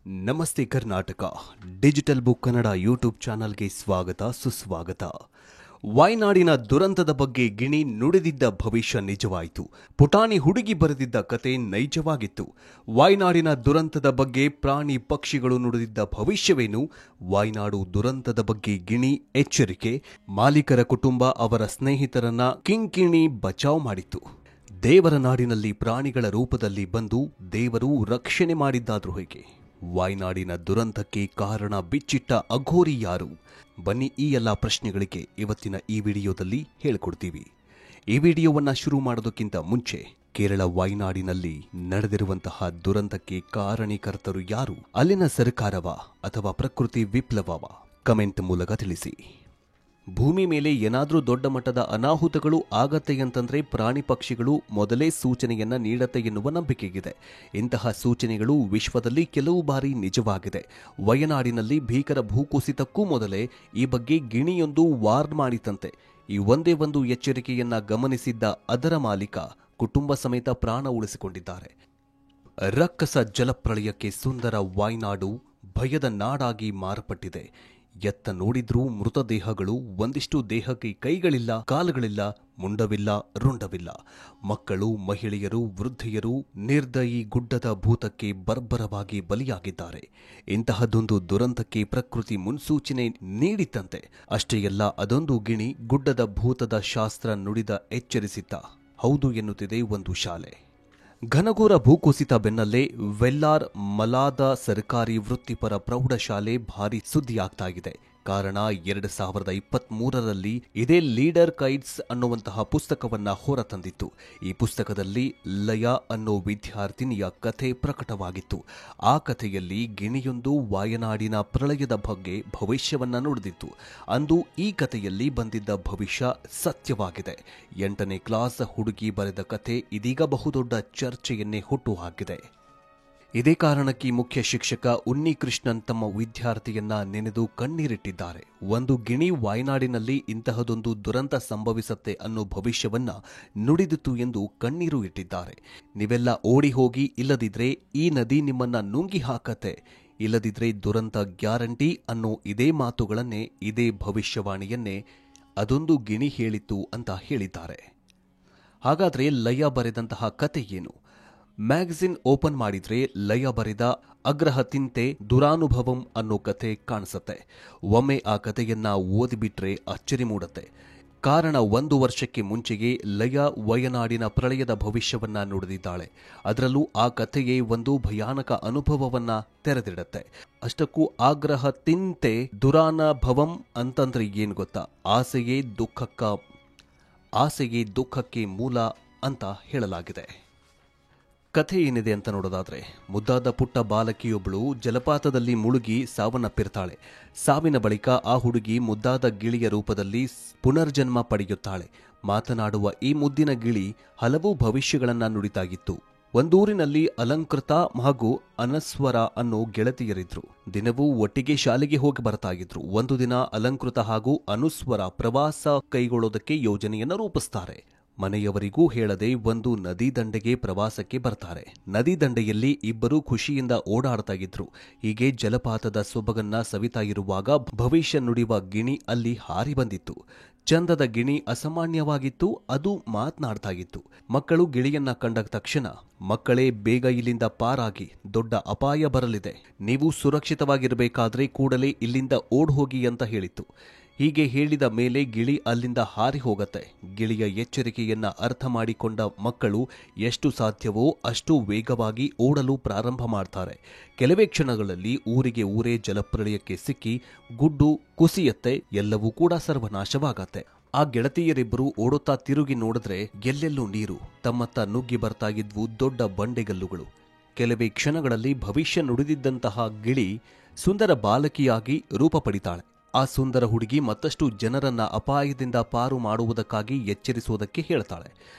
ನಮಸ್ತೆ Karnataka digital book Kannada YouTube ಚಾನಲ್ಗೆ ಸ್ವಾಗತ ಸುಸ್ವಾಗತ. ವಾಯ್ನಾಡಿನ ದುರಂತದ ಬಗ್ಗೆ ಗಿಣಿ ನುಡಿದಿದ್ದ ಭವಿಷ್ಯ ನಿಜವಾಯಿತು. ಪುಟಾಣಿ ಹುಡುಗಿ ಬರೆದಿದ್ದ ಕತೆ ನೈಜವಾಗಿತ್ತು. ವಾಯ್ನಾಡಿನ ದುರಂತದ ಬಗ್ಗೆ ಪ್ರಾಣಿ ಪಕ್ಷಿಗಳು ನುಡಿದಿದ್ದ ಭವಿಷ್ಯವೇನು? ವಾಯ್ನಾಡು ದುರಂತದ ಬಗ್ಗೆ ಗಿಣಿ ಎಚ್ಚರಿಕೆ. ಮಾಲೀಕರ ಕುಟುಂಬ ಅವರ ಸ್ನೇಹಿತರನ್ನ ಕಿಂಕಿಣಿ ಬಚಾವ್ ಮಾಡಿತ್ತು. ದೇವರ ನಾಡಿನಲ್ಲಿ ಪ್ರಾಣಿಗಳ ರೂಪದಲ್ಲಿ ಬಂದು ದೇವರು ರಕ್ಷಣೆ ಮಾಡಿದ್ದಾದ್ರೂ ಹೇಗೆ? ವಾಯ್ನಾಡಿನ ದುರಂತಕ್ಕೆ ಕಾರಣ ಬಿಚ್ಚಿಟ್ಟ ಅಘೋರಿ ಯಾರು? ಬನ್ನಿ ಈ ಎಲ್ಲ ಪ್ರಶ್ನೆಗಳಿಗೆ ಇವತ್ತಿನ ಈ ವಿಡಿಯೋದಲ್ಲಿ ಹೇಳಿಕೊಡ್ತೀವಿ. ಈ ವಿಡಿಯೋವನ್ನು ಶುರು ಮಾಡೋದಕ್ಕಿಂತ ಮುಂಚೆ ಕೇರಳ ವಾಯ್ನಾಡಿನಲ್ಲಿ ನಡೆದಿರುವಂತಹ ದುರಂತಕ್ಕೆ ಕಾರಣೀಕರ್ತರು ಯಾರು? ಅಲ್ಲಿನ ಸರ್ಕಾರವಾ ಅಥವಾ ಪ್ರಕೃತಿ ವಿಪ್ಲವವಾ? ಕಮೆಂಟ್ ಮೂಲಕ ತಿಳಿಸಿ. ಭೂಮಿ ಮೇಲೆ ಏನಾದರೂ ದೊಡ್ಡ ಮಟ್ಟದ ಅನಾಹುತಗಳು ಆಗತ್ತೆ ಅಂತಂದ್ರೆ ಪ್ರಾಣಿ ಪಕ್ಷಿಗಳು ಮೊದಲೇ ಸೂಚನೆಯನ್ನ ನೀಡತ್ತೆ ಎನ್ನುವ ನಂಬಿಕೆಗಿದೆ. ಇಂತಹ ಸೂಚನೆಗಳು ವಿಶ್ವದಲ್ಲಿ ಕೆಲವು ಬಾರಿ ನಿಜವಾಗಿದೆ. ವಯನಾಡಿನಲ್ಲಿ ಭೀಕರ ಭೂಕುಸಿತಕ್ಕೂ ಮೊದಲೇ ಈ ಬಗ್ಗೆ ಗಿಣಿಯೊಂದು ವಾರ್ನ್ ಮಾಡಿತಂತೆ. ಈ ಒಂದೇ ಒಂದು ಎಚ್ಚರಿಕೆಯನ್ನ ಗಮನಿಸಿದ್ದ ಅದರ ಮಾಲೀಕ ಕುಟುಂಬ ಸಮೇತ ಪ್ರಾಣ ಉಳಿಸಿಕೊಂಡಿದ್ದಾರೆ. ರಕ್ಕಸ ಜಲಪ್ರಳಯಕ್ಕೆ ಸುಂದರ ವಾಯ್ನಾಡು ಭಯದ ನಾಡಾಗಿ ಮಾರ್ಪಟ್ಟಿದೆ. ಎತ್ತ ನೋಡಿದ್ರೂ ಮೃತದೇಹಗಳು. ಒಂದಿಷ್ಟು ದೇಹಕ್ಕೆ ಕೈಗಳಿಲ್ಲ, ಕಾಲುಗಳಿಲ್ಲ, ಮುಂಡವಿಲ್ಲ, ರುಂಡವಿಲ್ಲ. ಮಕ್ಕಳು, ಮಹಿಳೆಯರು, ವೃದ್ಧೆಯರು ನಿರ್ದಯಿ ಗುಡ್ಡದ ಭೂತಕ್ಕೆ ಬರ್ಬರವಾಗಿ ಬಲಿಯಾಗಿದ್ದಾರೆ. ಇಂತಹದೊಂದು ದುರಂತಕ್ಕೆ ಪ್ರಕೃತಿ ಮುನ್ಸೂಚನೆ ನೀಡಿತ್ತಂತೆ. ಅಷ್ಟೇ ಅಲ್ಲ, ಅದೊಂದು ಗಿಣಿ ಗುಡ್ಡದ ಭೂತದ ಶಾಸ್ತ್ರ ನುಡಿದ ಎಚ್ಚರಿಸಿತ್ತ. ಹೌದು ಎನ್ನುತ್ತಿದೆ ಒಂದು ಶಾಲೆ. ಘನಘೋರ ಭೂಕುಸಿತ ಬೆನ್ನಲ್ಲೇ ವೆಲ್ಲಾರ್ ಮಲಾದ ಸರ್ಕಾರಿ ವೃತ್ತಿಪರ ಪ್ರೌಢಶಾಲೆ ಭಾರಿ ಸುದ್ದಿಯಾಗ್ತಾ ಇದೆ. ಕಾರಣ 2023ರಲ್ಲಿ ಇದೇ ಲೀಡರ್ ಕೈಟ್ಸ್ ಅನ್ನುವಂತಹ ಪುಸ್ತಕವನ್ನ ಹೊರತಂದಿತ್ತು. ಈ ಪುಸ್ತಕದಲ್ಲಿ ಲಯ ಅನ್ನೋ ವಿದ್ಯಾರ್ಥಿನಿಯ ಕಥೆ ಪ್ರಕಟವಾಗಿತ್ತು. ಆ ಕಥೆಯಲ್ಲಿ ಗಿಣಿಯೊಂದು ವಾಯನಾಡಿನ ಪ್ರಳಯದ ಬಗ್ಗೆ ಭವಿಷ್ಯವನ್ನ ನುಡಿದಿತ್ತು. ಅಂದು ಈ ಕಥೆಯಲ್ಲಿ ಬಂದಿದ್ದ ಭವಿಷ್ಯ ಸತ್ಯವಾಗಿದೆ. 8ನೇ ಕ್ಲಾಸ್ ಹುಡುಗಿ ಬರೆದ ಕಥೆ ಇದೀಗ ಬಹುದೊಡ್ಡ ಚರ್ಚೆಯನ್ನೇ ಹುಟ್ಟುಹಾಕಿದೆ. ಇದೇ ಕಾರಣಕ್ಕೆ ಮುಖ್ಯ ಶಿಕ್ಷಕ ಉನ್ನಿಕೃಷ್ಣನ್ ತಮ್ಮ ವಿದ್ಯಾರ್ಥಿಯನ್ನ ನೆನೆದು ಕಣ್ಣೀರಿಟ್ಟಿದ್ದಾರೆ. ಒಂದು ಗಿಣಿ ವಾಯ್ನಾಡಿನಲ್ಲಿ ಇಂತಹದೊಂದು ದುರಂತ ಸಂಭವಿಸತ್ತೆ ಅನ್ನೋ ಭವಿಷ್ಯವನ್ನ ನುಡಿದಿತ್ತು ಎಂದು ಕಣ್ಣೀರು ಇಟ್ಟಿದ್ದಾರೆ. ನೀವೆಲ್ಲ ಓಡಿ ಹೋಗಿ, ಇಲ್ಲದಿದ್ರೆ ಈ ನದಿ ನಿಮ್ಮನ್ನ ನುಂಗಿ ಹಾಕತ್ತೆ, ಇಲ್ಲದಿದ್ರೆ ದುರಂತ ಗ್ಯಾರಂಟಿ ಅನ್ನೋ ಇದೇ ಮಾತುಗಳನ್ನೇ, ಇದೇ ಭವಿಷ್ಯವಾಣಿಯನ್ನೇ ಅದೊಂದು ಗಿಣಿ ಹೇಳಿತ್ತು ಅಂತ ಹೇಳಿದ್ದಾರೆ. ಹಾಗಾದ್ರೆ ಲಯ ಬರೆದಂತಹ ಕತೆ ಏನು? ಮ್ಯಾಗಜಿನ್ ಓಪನ್ ಮಾಡಿದ್ರೆ ಲಯ ಬರೆದ ಅಗ್ರಹ ತಿಂತೆ ದುರಾನುಭವಂ ಅನ್ನೋ ಕತೆ ಕಾಣಿಸುತ್ತೆ. ಒಮ್ಮೆ ಆ ಕಥೆಯನ್ನ ಓದಿಬಿಟ್ರೆ ಅಚ್ಚರಿ ಮೂಡತ್ತೆ. ಕಾರಣ 1 ವರ್ಷಕ್ಕೆ ಮುಂಚೆಯೇ ಲಯ ವಯನಾಡಿನ ಪ್ರಳಯದ ಭವಿಷ್ಯವನ್ನ ನುಡಿದಿದ್ದಾಳೆ. ಅದರಲ್ಲೂ ಆ ಕಥೆಯೇ ಒಂದು ಭಯಾನಕ ಅನುಭವವನ್ನ ತೆರೆದಿಡತ್ತೆ. ಅಷ್ಟಕ್ಕೂ ಆಗ್ರಹ ತಿಂತೆ ದುರಾನುಭವಂ ಅಂತಂದ್ರೆ ಏನು ಗೊತ್ತಾ? ಆಸೆಯೇ ದುಃಖಕ್ಕೆ ಮೂಲ ಅಂತ ಹೇಳಲಾಗಿದೆ. ಕಥೆ ಏನಿದೆ ಅಂತ ನೋಡೋದಾದ್ರೆ, ಮುದ್ದಾದ ಪುಟ್ಟ ಬಾಲಕಿಯೊಬ್ಬಳು ಜಲಪಾತದಲ್ಲಿ ಮುಳುಗಿ ಸಾವನ್ನಪ್ಪಿರ್ತಾಳೆ. ಸಾವಿನ ಬಳಿಕ ಆ ಹುಡುಗಿ ಮುದ್ದಾದ ಗಿಳಿಯ ರೂಪದಲ್ಲಿ ಪುನರ್ಜನ್ಮ ಪಡೆಯುತ್ತಾಳೆ. ಮಾತನಾಡುವ ಈ ಮುದ್ದಿನ ಗಿಳಿ ಹಲವು ಭವಿಷ್ಯಗಳನ್ನ ನುಡಿತಾಗಿತ್ತು. ಒಂದೂರಿನಲ್ಲಿ ಅಲಂಕೃತ ಹಾಗೂ ಅನಸ್ವರ ಅನ್ನೋ ಗೆಳತಿಯರಿದ್ರು. ದಿನವೂ ಒಟ್ಟಿಗೆ ಶಾಲೆಗೆ ಹೋಗಿ ಬರ್ತಾಗಿದ್ರು. ಒಂದು ದಿನ ಅಲಂಕೃತ ಹಾಗೂ ಅನುಸ್ವರ ಪ್ರವಾಸ ಕೈಗೊಳ್ಳೋದಕ್ಕೆ ಯೋಜನೆಯನ್ನ ರೂಪಿಸ್ತಾರೆ. ಮನೆಯವರಿಗೂ ಹೇಳದೆ ಒಂದು ನದಿ ದಂಡೆಗೆ ಪ್ರವಾಸಕ್ಕೆ ಬರ್ತಾರೆ. ನದಿ ದಂಡೆಯಲ್ಲಿ ಇಬ್ಬರೂ ಖುಷಿಯಿಂದ ಓಡಾಡ್ತಾ ಇದ್ರು. ಹೀಗೆ ಜಲಪಾತದ ಸೊಬಗನ್ನ ಸವಿತಾ ಇರುವಾಗ ಭವಿಷ್ಯ ನುಡಿಯುವ ಗಿಣಿ ಅಲ್ಲಿ ಹಾರಿ ಬಂದಿತ್ತು. ಚಂದದ ಗಿಣಿ ಅಸಾಮಾನ್ಯವಾಗಿತ್ತು. ಅದು ಮಾತನಾಡ್ತಾ ಇತ್ತು. ಮಕ್ಕಳು ಗಿಳಿಯನ್ನ ಕಂಡ ತಕ್ಷಣ, ಮಕ್ಕಳೇ ಬೇಗ ಇಲ್ಲಿಂದ ಪಾರಾಗಿ, ದೊಡ್ಡ ಅಪಾಯ ಬರಲಿದೆ, ನೀವು ಸುರಕ್ಷಿತವಾಗಿರಬೇಕಾದ್ರೆ ಕೂಡಲೇ ಇಲ್ಲಿಂದ ಓಡ್ ಹೋಗಿ ಅಂತ ಹೇಳಿತ್ತು. ಹೀಗೆ ಹೇಳಿದ ಮೇಲೆ ಗಿಳಿ ಅಲ್ಲಿಂದ ಹಾರಿ ಹೋಗತ್ತೆ. ಗಿಳಿಯ ಎಚ್ಚರಿಕೆಯನ್ನ ಅರ್ಥ ಮಾಡಿಕೊಂಡ ಮಕ್ಕಳು ಎಷ್ಟು ಸಾಧ್ಯವೋ ಅಷ್ಟು ವೇಗವಾಗಿ ಓಡಲು ಪ್ರಾರಂಭ ಮಾಡ್ತಾರೆ. ಕೆಲವೇ ಕ್ಷಣಗಳಲ್ಲಿ ಊರಿಗೆ ಊರೇ ಜಲಪ್ರಳಯಕ್ಕೆ ಸಿಕ್ಕಿ ಗುಡ್ಡು ಕುಸಿಯತ್ತೆ. ಎಲ್ಲವೂ ಕೂಡ ಸರ್ವನಾಶವಾಗತ್ತೆ. ಆ ಗೆಳತಿಯರಿಬ್ಬರು ಓಡುತ್ತಾ ತಿರುಗಿ ನೋಡಿದ್ರೆ ಎಲ್ಲೆಲ್ಲೂ ನೀರು. ತಮ್ಮತ್ತ ನುಗ್ಗಿ ಬರ್ತಾ ಇದ್ವು ದೊಡ್ಡ ಬಂಡೆಗಲ್ಲುಗಳು. ಕೆಲವೇ ಕ್ಷಣಗಳಲ್ಲಿ ಭವಿಷ್ಯ ನುಡಿದಿದ್ದಂತಹ ಗಿಳಿ ಸುಂದರ ಬಾಲಕಿಯಾಗಿ ರೂಪ ಪಡಿತಾಳೆ. ಆ ಸುಂದರ ಹುಡುಗಿ ಮತ್ತಷ್ಟು ಜನರನ್ನ ಅಪಾಯದಿಂದ ಪಾರು ಮಾಡುವುದಕ್ಕಾಗಿ ಎಚ್ಚರಿಸುವುದಕ್ಕೆ ಹೇಳ್ತಾಳೆ.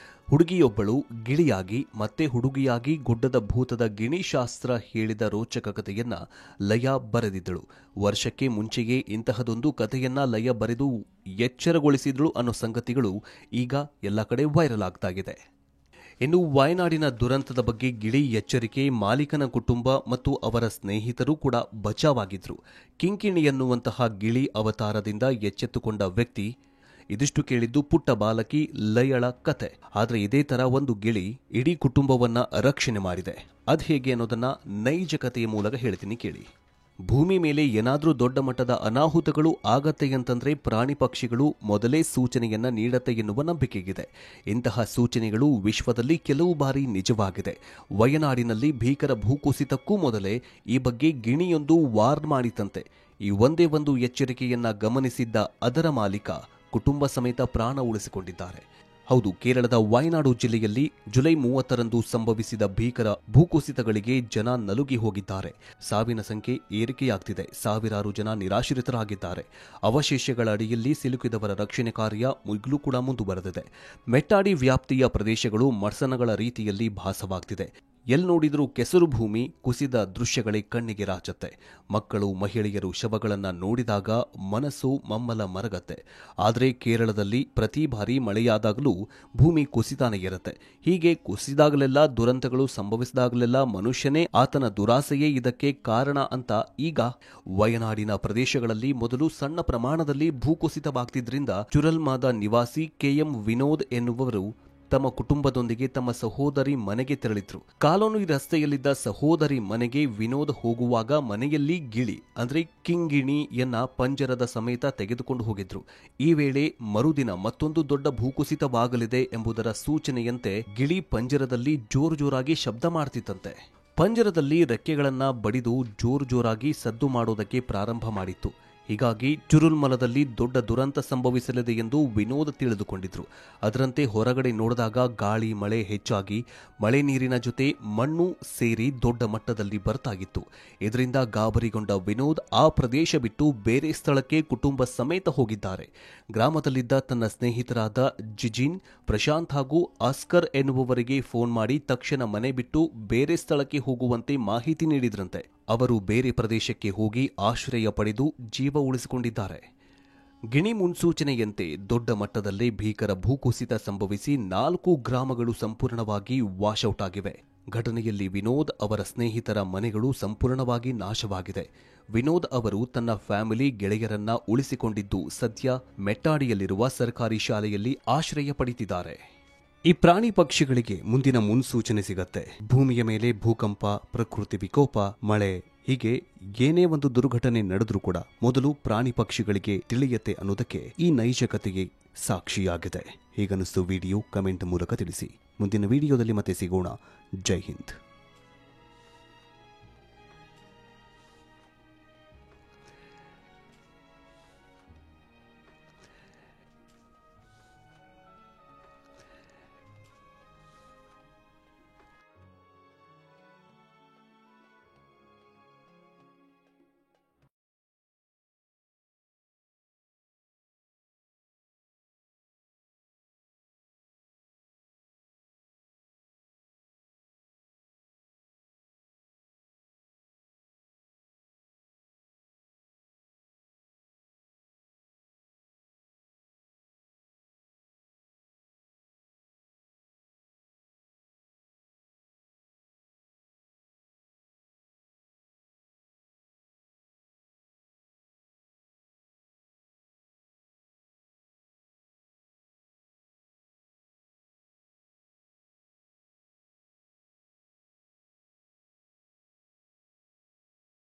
ಹುಡುಗಿಯೊಬ್ಬಳು ಗಿಳಿಯಾಗಿ ಮತ್ತೆ ಹುಡುಗಿಯಾಗಿ ಗುಡ್ಡದ ಭೂತದ ಗಿಣಿಶಾಸ್ತ್ರ ಹೇಳಿದ ರೋಚಕ ಕಥೆಯನ್ನ ಲಯ ಬರೆದಿದ್ದಳು. ವರ್ಷಕ್ಕೆ ಮುಂಚೆಯೇ ಇಂತಹದೊಂದು ಕಥೆಯನ್ನ ಲಯ ಬರೆದು ಎಚ್ಚರಗೊಳಿಸಿದಳು ಅನ್ನೋ ಸಂಗತಿಗಳು ಈಗ ಎಲ್ಲ ಕಡೆ ವೈರಲ್ ಆಗ್ತಾ ಇದೆ. ಇನ್ನು ವಯನಾಡಿನ ದುರಂತದ ಬಗ್ಗೆ ಗಿಳಿ ಎಚ್ಚರಿಕೆ ಮಾಲೀಕನ ಕುಟುಂಬ ಮತ್ತು ಅವರ ಸ್ನೇಹಿತರು ಕೂಡ ಬಚಾವಾಗಿದ್ರು. ಕಿಂಕಿಣಿ ಎನ್ನುವಂತಹ ಗಿಳಿ ಅವತಾರದಿಂದ ಎಚ್ಚೆತ್ತುಕೊಂಡ ವ್ಯಕ್ತಿ ಇದಿಷ್ಟು ಕೇಳಿದ್ದು ಪುಟ್ಟ ಬಾಲಕಿ ಲಯಳ ಕತೆ. ಆದರೆ ಇದೇ ತರ ಒಂದು ಗಿಳಿ ಇಡೀ ಕುಟುಂಬವನ್ನ ರಕ್ಷಣೆ ಮಾಡಿದೆ. ಅದ್ ಹೇಗೆ ಅನ್ನೋದನ್ನ ನೈಜ ಕಥೆಯ ಮೂಲಕ ಹೇಳ್ತೀನಿ ಕೇಳಿ. ಭೂಮಿ ಮೇಲೆ ಏನಾದ್ರೂ ದೊಡ್ಡ ಮಟ್ಟದ ಅನಾಹುತಗಳು ಆಗತ್ತೆ ಅಂತಂದ್ರೆ ಪ್ರಾಣಿ ಪಕ್ಷಿಗಳು ಮೊದಲೇ ಸೂಚನೆಯನ್ನ ನೀಡತ್ತೆ ಎನ್ನುವ ನಂಬಿಕೆಗಿದೆ. ಇಂತಹ ಸೂಚನೆಗಳು ವಿಶ್ವದಲ್ಲಿ ಕೆಲವು ಬಾರಿ ನಿಜವಾಗಿದೆ. ವಯನಾಡಿನಲ್ಲಿ ಭೀಕರ ಭೂಕುಸಿತಕ್ಕೂ ಮೊದಲೇ ಈ ಬಗ್ಗೆ ಗಿಣಿಯೊಂದು ವಾರ್ನ್ ಮಾಡಿತಂತೆ. ಈ ಒಂದೇ ಒಂದು ಎಚ್ಚರಿಕೆಯನ್ನ ಗಮನಿಸಿದ್ದ ಅದರ ಮಾಲೀಕ ಕುಟುಂಬ ಸಮೇತ ಪ್ರಾಣ ಉಳಿಸಿಕೊಂಡಿದ್ದಾರೆ. ಹೌದು, ಕೇರಳದ ವಯನಾಡು ಜಿಲ್ಲೆಯಲ್ಲಿ ಜುಲೈ 30ರಂದು ಸಂಭವಿಸಿದ ಭೀಕರ ಭೂಕುಸಿತಗಳಿಗೆ ಜನ ನಲುಗಿ ಹೋಗಿದ್ದಾರೆ. ಸಾವಿನ ಸಂಖ್ಯೆ ಏರಿಕೆಯಾಗ್ತಿದೆ. ಸಾವಿರಾರು ಜನ ನಿರಾಶ್ರಿತರಾಗಿದ್ದಾರೆ. ಅವಶೇಷಗಳ ಅಡಿಯಲ್ಲಿ ಸಿಲುಕಿದವರ ರಕ್ಷಣೆ ಕಾರ್ಯ ಈಗಲೂ ಕೂಡ ಮುಂದುವರೆದಿದೆ. ಮೆಟ್ಟಾಡಿ ವ್ಯಾಪ್ತಿಯ ಪ್ರದೇಶಗಳು ಮರ್ಸನಗಳ ರೀತಿಯಲ್ಲಿ ಭಾಸವಾಗ್ತಿದೆ. ಎಲ್ಲಿ ನೋಡಿದ್ರೂ ಕೆಸರು ಭೂಮಿ, ಕುಸಿದ ದೃಶ್ಯಗಳೇ ಕಣ್ಣಿಗೆ ರಾಚತ್ತೆ. ಮಕ್ಕಳು, ಮಹಿಳೆಯರು ಶವಗಳನ್ನು ನೋಡಿದಾಗ ಮನಸ್ಸು ಮಮ್ಮಲ ಮರಗತ್ತೆ. ಆದರೆ ಕೇರಳದಲ್ಲಿ ಪ್ರತಿ ಬಾರಿ ಮಳೆಯಾದಾಗಲೂ ಭೂಮಿ ಕುಸಿತಾನೆ ಇರುತ್ತೆ. ಹೀಗೆ ಕುಸಿದಾಗಲೆಲ್ಲ, ದುರಂತಗಳು ಸಂಭವಿಸಿದಾಗಲೆಲ್ಲ ಮನುಷ್ಯನೇ, ಆತನ ದುರಾಸೆಯೇ ಇದಕ್ಕೆ ಕಾರಣ ಅಂತ ಈಗ ವಯನಾಡಿನ ಪ್ರದೇಶಗಳಲ್ಲಿ ಮೊದಲು ಸಣ್ಣ ಪ್ರಮಾಣದಲ್ಲಿ ಭೂಕುಸಿತವಾಗ್ತಿದ್ರಿಂದ ಚುರಲ್ಮಾದ ನಿವಾಸಿ ಕೆಎಂ ವಿನೋದ್ ಎನ್ನುವರು ತಮ್ಮ ಕುಟುಂಬದೊಂದಿಗೆ ತಮ್ಮ ಸಹೋದರಿ ಮನೆಗೆ ತೆರಳಿದ್ರು. ಕಾಲೋನಿ ರಸ್ತೆಯಲ್ಲಿದ್ದ ಸಹೋದರಿ ಮನೆಗೆ ವಿನೋದ್ ಹೋಗುವಾಗ ಮನೆಯಲ್ಲಿ ಗಿಳಿ ಅಂದ್ರೆ ಕಿಂಗಿಣಿಯನ್ನ ಪಂಜರದ ಸಮೇತ ತೆಗೆದುಕೊಂಡು ಹೋಗಿದ್ರು. ಈ ವೇಳೆ ಮರುದಿನ ಮತ್ತೊಂದು ದೊಡ್ಡ ಭೂಕುಸಿತವಾಗಲಿದೆ ಎಂಬುದರ ಸೂಚನೆಯಂತೆ ಗಿಳಿ ಪಂಜರದಲ್ಲಿ ಜೋರಾಗಿ ಶಬ್ದ ಮಾಡ್ತಿತ್ತಂತೆ. ಪಂಜರದಲ್ಲಿ ರೆಕ್ಕೆಗಳನ್ನ ಬಡಿದು ಜೋರಾಗಿ ಸದ್ದು ಮಾಡೋದಕ್ಕೆ ಪ್ರಾರಂಭ ಮಾಡಿತ್ತು. ಹೀಗಾಗಿ ಚುರುಲ್ಮಲದಲ್ಲಿ ದೊಡ್ಡ ದುರಂತ ಸಂಭವಿಸಲಿದೆ ಎಂದು ವಿನೋದ್ ತಿಳಿದುಕೊಂಡಿದ್ರು. ಅದರಂತೆ ಹೊರಗಡೆ ನೋಡಿದಾಗ ಗಾಳಿ ಮಳೆ ಹೆಚ್ಚಾಗಿ ಮಳೆ ನೀರಿನ ಜೊತೆ ಮಣ್ಣು ಸೇರಿ ದೊಡ್ಡ ಮಟ್ಟದಲ್ಲಿ ಬರ್ತಾಗಿತ್ತು. ಇದರಿಂದ ಗಾಬರಿಗೊಂಡ ವಿನೋದ್ ಆ ಪ್ರದೇಶ ಬಿಟ್ಟು ಬೇರೆ ಸ್ಥಳಕ್ಕೆ ಕುಟುಂಬ ಸಮೇತ ಹೋಗಿದ್ದಾರೆ. ಗ್ರಾಮದಲ್ಲಿದ್ದ ತನ್ನ ಸ್ನೇಹಿತರಾದ ಜಿಜಿನ್, ಪ್ರಶಾಂತ್ ಹಾಗೂ ಆಸ್ಕರ್ ಎನ್ನುವವರಿಗೆ ಫೋನ್ ಮಾಡಿ ತಕ್ಷಣ ಮನೆ ಬಿಟ್ಟು ಬೇರೆ ಸ್ಥಳಕ್ಕೆ ಹೋಗುವಂತೆ ಮಾಹಿತಿ ನೀಡಿದ್ರಂತೆ. ಅವರು ಬೇರೆ ಪ್ರದೇಶಕ್ಕೆ ಹೋಗಿ ಆಶ್ರಯ ಪಡೆದು ಜೀವ ಉಳಿಸಿಕೊಂಡಿದ್ದಾರೆ. ಗಿಣಿ ಮುನ್ಸೂಚನೆಯಂತೆ ದೊಡ್ಡ ಮಟ್ಟದಲ್ಲೇ ಭೀಕರ ಭೂಕುಸಿತ ಸಂಭವಿಸಿ 4 ಗ್ರಾಮಗಳು ಸಂಪೂರ್ಣವಾಗಿ ವಾಶೌಟ್ ಆಗಿವೆ. ಘಟನೆಯಲ್ಲಿ ವಿನೋದ್ ಅವರ ಸ್ನೇಹಿತರ ಮನೆಗಳು ಸಂಪೂರ್ಣವಾಗಿ ನಾಶವಾಗಿದೆ. ವಿನೋದ್ ಅವರು ತನ್ನ ಫ್ಯಾಮಿಲಿ ಗೆಳೆಯರನ್ನ ಉಳಿಸಿಕೊಂಡಿದ್ದು ಸದ್ಯ ಮೆಟ್ಟಾಡಿಯಲ್ಲಿರುವ ಸರ್ಕಾರಿ ಶಾಲೆಯಲ್ಲಿ ಆಶ್ರಯ ಪಡೆದಿದ್ದಾರೆ. ಈ ಪ್ರಾಣಿ ಪಕ್ಷಿಗಳಿಗೆ ಮುಂದಿನ ಮುನ್ಸೂಚನೆ ಸಿಗತ್ತೆ. ಭೂಮಿಯ ಮೇಲೆ ಭೂಕಂಪ, ಪ್ರಕೃತಿ ವಿಕೋಪ, ಮಳೆ, ಹೀಗೆ ಏನೇ ಒಂದು ದುರ್ಘಟನೆ ನಡೆದ್ರೂ ಕೂಡ ಮೊದಲು ಪ್ರಾಣಿ ಪಕ್ಷಿಗಳಿಗೆ ತಿಳಿಯತ್ತೆ ಅನ್ನೋದಕ್ಕೆ ಈ ನೈಜ ಕಥೆಗೆ ಸಾಕ್ಷಿಯಾಗಿದೆ. ಹೀಗನ್ನಿಸ್ತು ವಿಡಿಯೋ ಕಮೆಂಟ್ ಮೂಲಕ ತಿಳಿಸಿ. ಮುಂದಿನ ವಿಡಿಯೋದಲ್ಲಿ ಮತ್ತೆ ಸಿಗೋಣ. ಜೈ ಹಿಂದ್.